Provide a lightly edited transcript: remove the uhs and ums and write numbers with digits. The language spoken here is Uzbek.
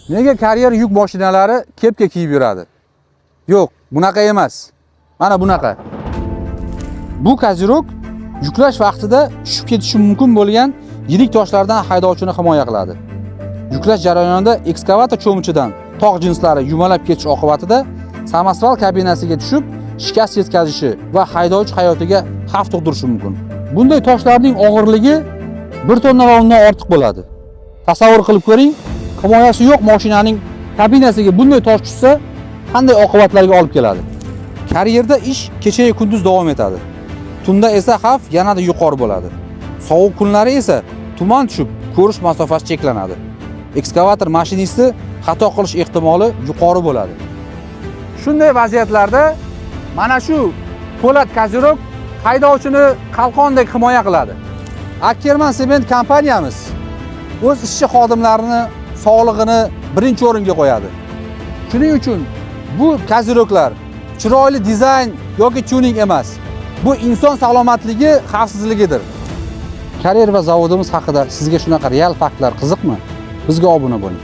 Nega karyer yuk mashinalari kepka kiyib yuradi? Yo'q, bunaqa emas. Mana bunaqa. Bu kozirok yuklash vaqtida tushib ketishi mumkin bo'lgan yirik toshlardan haydovchini himoya qiladi. Yuklash jarayonida ekskavator cho'michidan tog' jinslari yumalab ketish oqibatida samosval kabinasiga tushib, shikast yetkazishi va haydovchi hayotiga xavf tug'dirishi mumkin. Bunday toshlarning og'irligi 1 tonna va undan ortiq bo'ladi. Tasavvur qilib ko'ring, himoyasi yo'q mashinaning kabinasiga bunday tosh tushsa, qanday oqibatlarga olib keladi? Karyerda ish kecha-yu kunduz davom etadi. Tunda esa xavf yanada yuqori bo'ladi. Sovuq kunlari esa tuman tushib, ko'rish masofasi cheklanadi. Ekskavator mashinisti xato qilish ehtimoli yuqori bo'ladi. Shunday vaziyatlarda mana shu po'lat kozirok haydovchini qalqondek himoya qiladi. Ackerman Sement kompaniyamiz o'z ishchi xodimlarini sog'lig'ini birinchi o'ringa qo'yadi. Shuning uchun bu koziroklar chiroyli dizayn yoki tuning emas. Bu inson salomatligi, xavfsizligidir. Karyer va zavodimiz haqida sizga shunaqa real faktlar qiziqmi? Bizga obuna bo'ling.